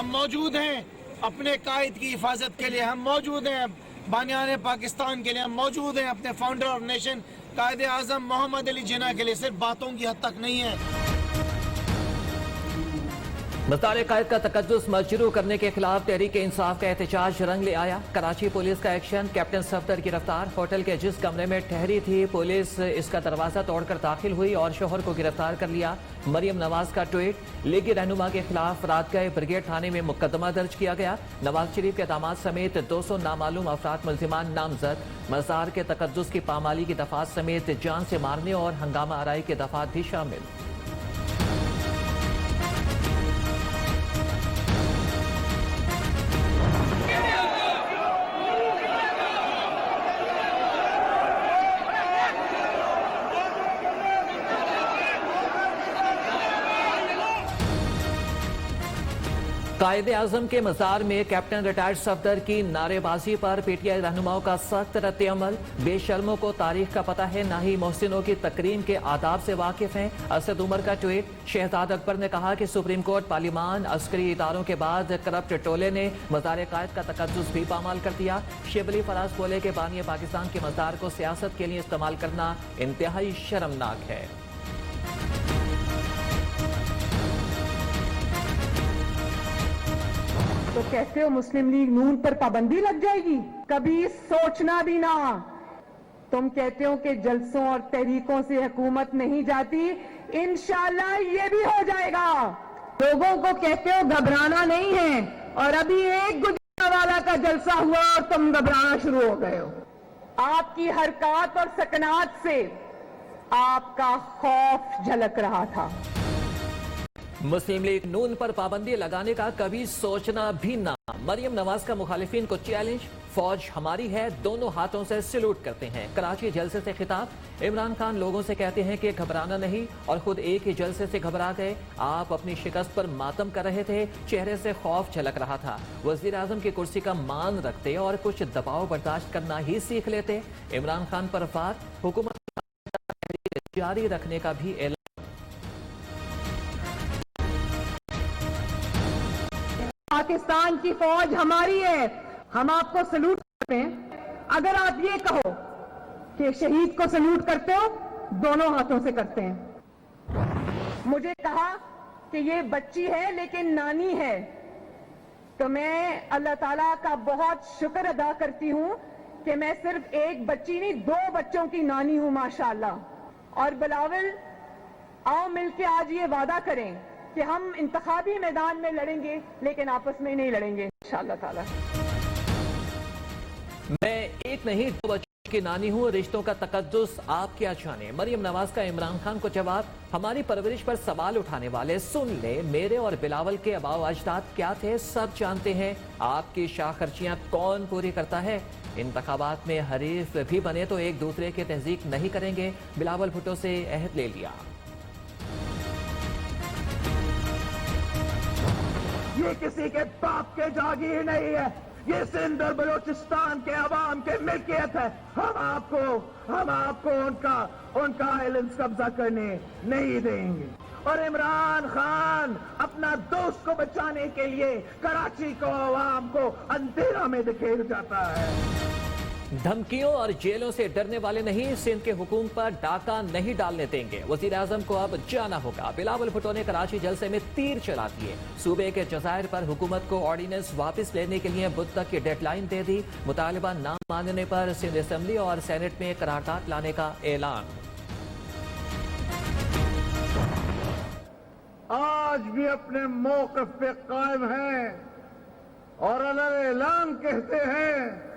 ہم موجود ہیں اپنے قائد کی حفاظت کے لیے، ہم موجود ہیں بانیان پاکستان کے لیے، ہم موجود ہیں اپنے founder of nation Quaid Azam محمد علی جناح کے لیے، صرف باتوں کی حد تک نہیں ہے۔ مختار قائد کا تقدس مجروح کرنے کے خلاف تحریک انصاف کا احتجاج رنگ لے آیا۔ کراچی پولیس کا ایکشن، کیپٹن صفدر گرفتار۔ ہوٹل کے جس کمرے میں ٹھہری تھی پولیس اس کا دروازہ توڑ کر داخل ہوئی اور شوہر کو گرفتار کر لیا۔ مریم نواز کا ٹویٹ، لیگی رہنما کے خلاف رات گئے بریگیڈ تھانے میں مقدمہ درج کیا گیا۔ نواز شریف کے داماد سمیت 200 نامعلوم افراد ملزمان نامزد۔ مزار کے تقدس کی پامالی کی دفعات سمیت جان سے مارنے اور ہنگامہ آرائی کے دفعات بھی شامل۔ قائد اعظم کے مزار میں کیپٹن ریٹائرڈ صفدر کی نعرے بازی پر پی ٹی آئی رہنماؤں کا سخت رد عمل۔ بے شرموں کو تاریخ کا پتہ ہے، نہ ہی محسنوں کی تکریم کے آداب سے واقف ہیں۔ اسد عمر کا ٹویٹ، شہزاد اکبر نے کہا کہ سپریم کورٹ، پارلیمان، عسکری اداروں کے بعد کرپٹ ٹولے نے مزار قائد کا تقدس بھی پامال کر دیا۔ شبلی فراز بولے کہ بانی پاکستان کے مزار کو سیاست کے لیے استعمال کرنا انتہائی شرمناک ہے۔ تو کہتے ہو مسلم لیگ نون پر پابندی لگ جائے گی؟ کبھی سوچنا بھی نہ۔ تم کہتے ہو کہ جلسوں اور تحریکوں سے حکومت نہیں جاتی، انشاءاللہ یہ بھی ہو جائے گا۔ لوگوں کو کہتے ہو گھبرانا نہیں ہے، اور ابھی ایک گجرانوالہ کا جلسہ ہوا اور تم گھبرانا شروع ہو گئے ہو۔ آپ کی حرکات اور سکنات سے آپ کا خوف جھلک رہا تھا۔ مسلم لیگ نون پر پابندی لگانے کا کبھی سوچنا بھی نہ۔ مریم نواز کا مخالفین کو چیلنج، فوج ہماری ہے، دونوں ہاتھوں سے سلوٹ کرتے ہیں۔ کراچی جلسے سے خطاب، عمران خان لوگوں سے کہتے ہیں کہ گھبرانا نہیں اور خود ایک ہی جلسے سے گھبرا گئے۔ آپ اپنی شکست پر ماتم کر رہے تھے، چہرے سے خوف جھلک رہا تھا۔ وزیر اعظم کی کرسی کا مان رکھتے اور کچھ دباؤ برداشت کرنا ہی سیکھ لیتے۔ عمران خان پر وار، حکومت جاری رکھنے کا بھی اعلان۔ پاکستان کی فوج ہماری ہے، ہم آپ کو سلوٹ کرتے ہیں۔ اگر آپ یہ کہو کہ شہید کو سلوٹ کرتے ہو، دونوں ہاتھوں سے کرتے ہیں۔ مجھے کہا کہ یہ بچی ہے لیکن نانی ہے، تو میں اللہ تعالیٰ کا بہت شکر ادا کرتی ہوں کہ میں صرف ایک بچی نہیں، 2 بچوں کی نانی ہوں ماشاءاللہ۔ اور بلاول، آؤ مل کے آج یہ وعدہ کریں کہ ہم انتخابی میدان میں لڑیں گے لیکن آپس میں نہیں لڑیں گے انشاءاللہ تعالی۔ میں ایک نہیں 2 بچوں کی نانی ہوں، رشتوں کا تقدس آپ کیا جانے۔ مریم نواز کا عمران خان کو جواب، ہماری پرورش پر سوال اٹھانے والے سن لے، میرے اور بلاول کے آباء و اجداد کیا تھے سب جانتے ہیں۔ آپ کی شاہ خرچیاں کون پوری کرتا ہے؟ انتخابات میں حریف بھی بنے تو ایک دوسرے کی تہذیب نہیں کریں گے، بلاول بھٹو سے عہد لے لیا۔ یہ کسی کے باپ کے جاگیر نہیں ہے، یہ سندھ اور بلوچستان کے عوام کے ملکیت ہے۔ ہم آپ کو ان کا آئلینڈز قبضہ کرنے نہیں دیں گے۔ اور عمران خان اپنا دوست کو بچانے کے لیے کراچی کو، عوام کو اندھیرا میں دکھیر جاتا ہے۔ دھمکیوں اور جیلوں سے ڈرنے والے نہیں، سندھ کے حکوم پر ڈاکہ نہیں ڈالنے دیں گے، وزیر اعظم کو اب جانا ہوگا۔ بلاول بھٹو نے کراچی جلسے میں تیر چلا دیے، صوبے کے جزائر پر حکومت کو آرڈیننس واپس لینے کے لیے بدھ تک کی ڈیڈ لائن دے دی۔ مطالبہ نہ ماننے پر سندھ اسمبلی اور سینٹ میں قرارداد لانے کا اعلان۔ آج بھی اپنے موقف پہ قائم ہیں اور اعلان کہتے ہیں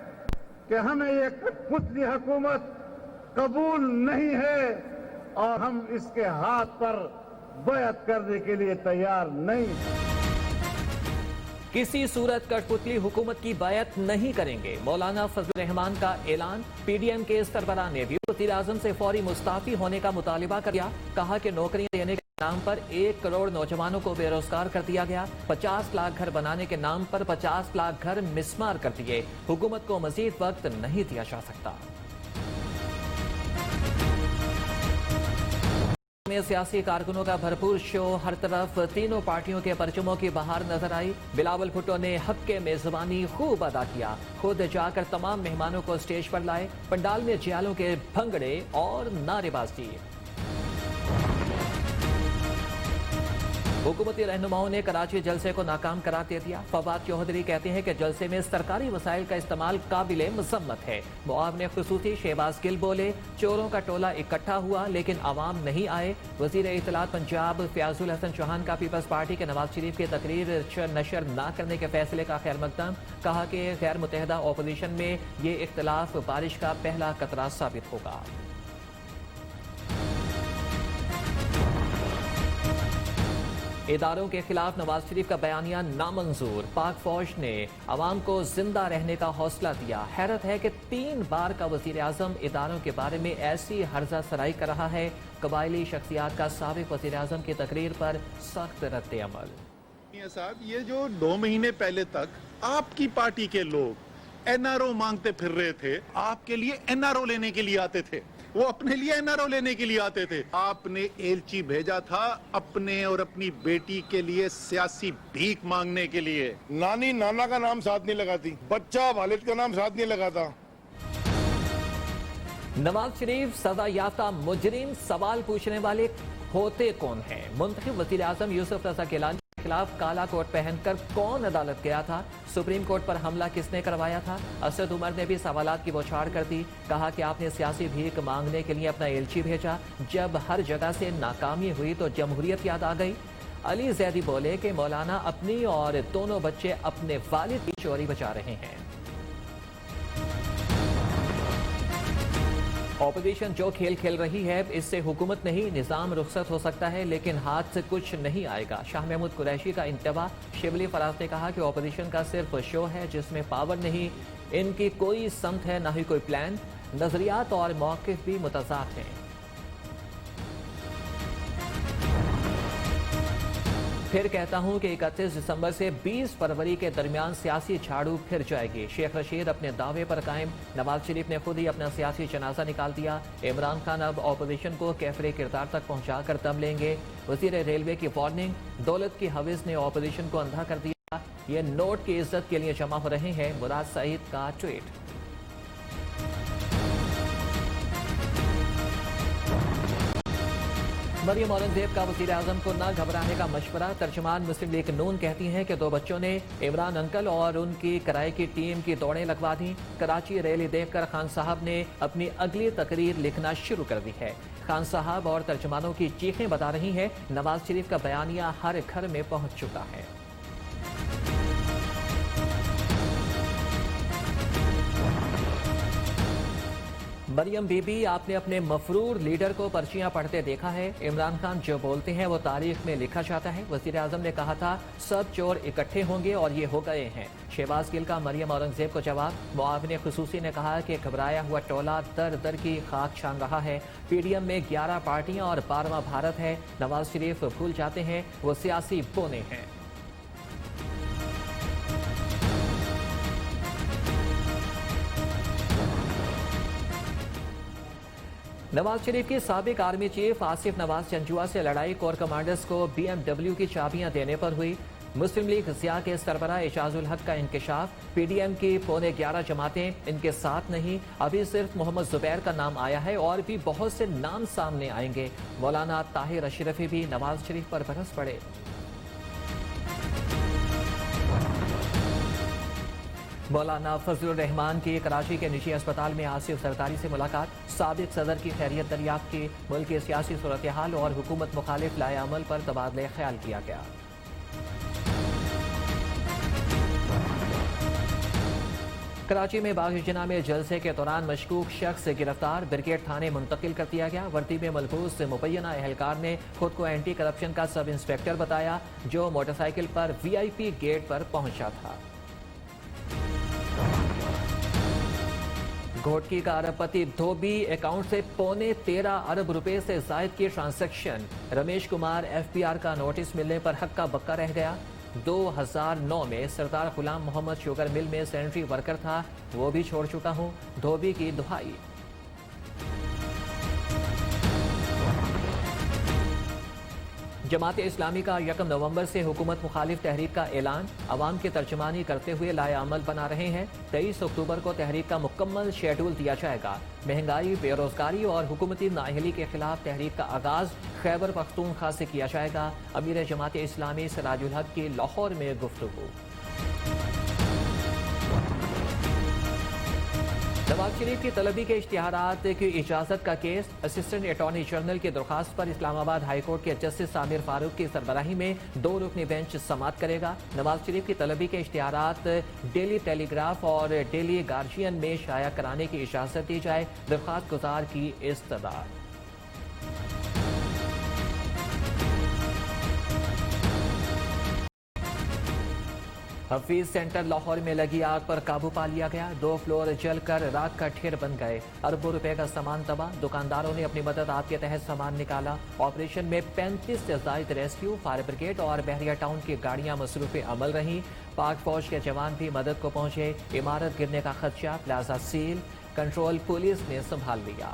کہ ہمیں یہ کٹپتلی حکومت قبول نہیں ہے اور ہم اس کے ہاتھ پر بیعت کرنے کے لیے تیار نہیں ہیں۔ کسی صورت کٹ پتلی حکومت کی بیعت نہیں کریں گے، مولانا فضل الرحمان کا اعلان۔ پی ڈی ایم کے سربراہ نے بھی وزیر اعظم سے فوری مستعفی ہونے کا مطالبہ کیا، کہا کہ نوکریاں دینے کے نام پر 1 کروڑ نوجوانوں کو بے روزگار کر دیا گیا، 50 لاکھ گھر بنانے کے نام پر 50 لاکھ گھر مسمار کر دیے، حکومت کو مزید وقت نہیں دیا جا سکتا۔ में सियासी कारकुनों का भरपूर शो, हर तरफ तीनों पार्टियों के परचमों की बहार नजर आई। बिलावल भुट्टो ने हक के मेजबानी खूब अदा किया, खुद जाकर तमाम मेहमानों को स्टेज पर लाए। पंडाल में जियालों के भंगड़े और नारेबाजी। हुकूमती रहनुमाओं ने कराची जलसे को नाकाम करार दे दिया। फवाद चौधरी कहते हैं कि जलसे में सरकारी वसाइल का इस्तेमाल काबिले मजम्मत है। मुआविन खुसूसी शहबाज गिल बोले, चोरों का टोला इकट्ठा हुआ लेकिन आवाम नहीं आए। वजीर इत्तलात पंजाब फयाजुल हसन चौहान का पीपल्स पार्टी के नवाज शरीफ की तकरीर नशर न करने के फैसले का खैर मकदम। कहा कि गैर मुतहदा अपोजिशन में ये इख्तलाफ बारिश का पहला कतरा साबित होगा। इदारों के खिलाफ नवाज शरीफ का बयानिया नामंजूर। पाक फौज ने अवाम को जिंदा रहने का हौसला दिया। हैरत है कि 3 बार का वजीर आजम इदारों के बारे में ऐसी हर्जा सराई कर रहा है। कबायली शख्सियात का साबिक वजीर आजम की तकरीर पर सख्त रद्द अमल। साहब, ये जो 2 महीने पहले तक आपकी पार्टी के लोग एनआरओ मांगते फिर रहे थे, आपके लिए एनआरओ लेने के लिए आते थे, वो अपने लिए एनआरओ लेने के लिए आते थे। आपने एलची भेजा था अपने और अपनी बेटी के लिए सियासी भीख मांगने के लिए। नानी नाना का नाम साथ नहीं लगाती, बच्चा वालिद का नाम साथ नहीं लगाता। नवाज शरीफ सजा याफ्ता मुजरिम, सवाल पूछने वाले होते कौन हैं? मुंतखब वज़ीर आज़म यूसुफ रज़ा गिलानी के खिलाफ काला कोट पहनकर कौन अदालत गया था? सुप्रीम कोर्ट पर हमला किसने करवाया था? असद उमर ने भी सवालात की बौछार कर दी। कहा कि आपने सियासी भीख मांगने के लिए अपना एलची भेजा, जब हर जगह से नाकामी हुई तो जमहूरियत याद आ गई। अली जैदी बोले कि मौलाना अपनी और दोनों बच्चे अपने वालिद की चोरी बचा रहे हैं। ऑपोजिशन जो खेल खेल रही है, इससे हुकूमत नहीं निज़ाम रुखसत हो सकता है, लेकिन हाथ से कुछ नहीं आएगा। शाह महमूद कुरैशी का इंतबा। शिबली फराज ने कहा कि ऑपोजिशन का सिर्फ शो है जिसमें पावर नहीं, इनकी कोई समत है ना ही कोई प्लान। नजरियात और मौक़िफ़ भी मुतज़ाद हैं। फिर कहता हूं कि 31 दिसंबर से 20 फरवरी के दरमियान सियासी झाड़ू फिर जाएगी। शेख रशीद अपने दावे पर कायम। नवाज शरीफ ने खुद ही अपना सियासी जनाजा निकाल दिया। इमरान खान अब ऑपोजिशन को कैफरे किरदार तक पहुंचाकर दम लेंगे। वजीर रेलवे की वार्निंग। दौलत की हविस ने ऑपोजिशन को अंधा कर दिया। ये नोट की इज्जत के लिए जमा हो रहे हैं। मुराद सईद का ट्वीट। मरियम औरंगजेब का वज़ीर आज़म को न घबराने का मशवरा। तर्जुमान मुस्लिम लीग नून कहती हैं कि 2 बच्चों ने इमरान अंकल और उनकी कराए की टीम की दौड़ें लगवा दी। कराची रैली देखकर खान साहब ने अपनी अगली तकरीर लिखना शुरू कर दी है। खान साहब और तर्जुमानों की चीखें बता रही हैं नवाज शरीफ का बयानिया हर घर में पहुंच चुका है। मरियम बीबी, आपने अपने मफरूर लीडर को पर्चियां पढ़ते देखा है? इमरान खान जो बोलते हैं वो तारीख में लिखा जाता है। वज़ीर आज़म ने कहा था सब चोर इकट्ठे होंगे और ये हो गए हैं। शहबाज गिल का मरियम औरंगजेब को जवाब। मुआविन खुसूसी ने कहा कि घबराया हुआ टोला दर दर की खाक छान रहा है। पीडीएम में 11 पार्टियां और 12वां भारत है। नवाज शरीफ भूल जाते हैं वो सियासी बोने हैं। नवाज शरीफ के साबिक आर्मी चीफ आसिफ नवाज जंजुआ से लड़ाई कोर कमांडर्स को BMW की चाबियां देने पर हुई। मुस्लिम लीग ज़िया के सरबराह एजाजुल हक का इंकशाफ। पीडीएम की 11:15 जमातें इनके साथ नहीं। अभी सिर्फ मोहम्मद जुबैर का नाम आया है और भी बहुत से नाम सामने आएंगे। मौलाना ताहिर अशरफी भी नवाज शरीफ पर बरस पड़े। मौलाना फजलुर रहमान की कराची के निजी अस्पताल में आसिफ जरदारी से मुलाकात। साबिक सदर की खैरियत दरियाफ्त की। मुल्क की सियासी सूरत हाल और हुकूमत मुखालिफ लाए अमल पर तबादले ख्याल किया गया। कराची में बाग-ए-जिना में जलसे के दौरान मशकूक शख्स गिरफ्तार। ब्रिगेड थाने मुंतकिल कर दिया गया। वर्दी में मलबूस मुबैना एहलकार ने खुद को एंटी करप्शन का सब इंस्पेक्टर बताया, जो मोटरसाइकिल पर VIP गेट पर पहुंचा था। घोटकी का अरबपति धोबी अकाउंट से 13.25 अरब रुपए से जायद की ट्रांजैक्शन। रमेश कुमार FBR का नोटिस मिलने पर हक्का बक्का रह गया। 2009 में सरदार गुलाम मोहम्मद शुगर मिल में सैनिटरी वर्कर था, वो भी छोड़ चुका हूं। धोबी की दुहाई। जमात इस्लामी का 1 नवंबर से हुकूमत मुखालिफ तहरीक का ऐलान, अवाम की तर्जमानी करते हुए लाए अमल बना रहे हैं। 23 अक्टूबर को तहरीक का मुकम्मल शेड्यूल दिया जाएगा। महंगाई, बेरोजगारी और हुकूमती नाअहली के खिलाफ तहरीक का आगाज खैबर पख्तूनख्वा से किया जाएगा। अमीर जमात इस्लामी सिराजुल हक की लाहौर में गुफ्तगू। नवाज शरीफ की तलबी के इश्तिहारात की इजाज़त का केस असिस्टेंट अटॉर्नी जनरल की दरख्वास्त पर इस्लामाबाद हाई कोर्ट के जस्टिस सामिर फारूक की सरबराही में 2 रुकनी बेंच समाअत करेगा। नवाज शरीफ की तलबी के इश्तिहारात डेली टेलीग्राफ और डेली गार्जियन में शाया कराने की इजाज़त दी जाए, दरख्वास्त गुजार की इस्तदा। हफीज सेंटर लाहौर में लगी आग पर काबू पा लिया गया। 2 फ्लोर जलकर राख का ढेर बन गए। अरबों रुपए का सामान तबाह। दुकानदारों ने अपनी मदद आप के तहत सामान निकाला। ऑपरेशन में 35 से ज़ायद रेस्क्यू, फायर ब्रिगेड और बहरिया टाउन की गाड़ियां मसरूफ़ अमल रहीं। पाक फौज के जवान भी मदद को पहुंचे। इमारत गिरने का खदशा, प्लाजा सील, कंट्रोल पुलिस ने संभाल लिया।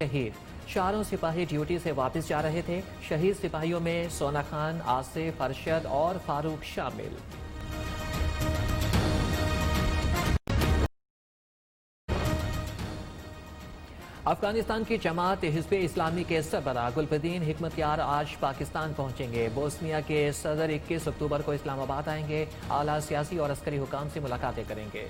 शहीद 4 सिपाही ड्यूटी से वापस जा रहे थे। शहीद सिपाहियों में सोना खान, आसिफ, अरशद और फारूक शामिल। अफगानिस्तान की जमात हिज़्ब इस्लामी के सरबराह गुलबदीन हिकमतयार आज पाकिस्तान पहुंचेंगे। बोस्निया के सदर 21 अक्टूबर को इस्लामाबाद आएंगे। आला सियासी और अस्करी हुकाम से मुलाकातें करेंगे।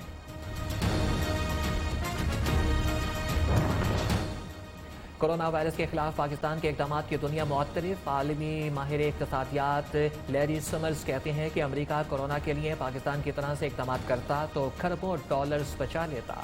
कोरोना वायरस के खिलाफ पाकिस्तान के इक़दाम की दुनिया मुअत्तरिफ। आलमी माहिर इक़्तिसादियात लैरी समर्स कहते हैं कि अमेरिका कोरोना के लिए पाकिस्तान की तरह से इक़दाम करता तो खरबों डॉलर्स बचा लेता।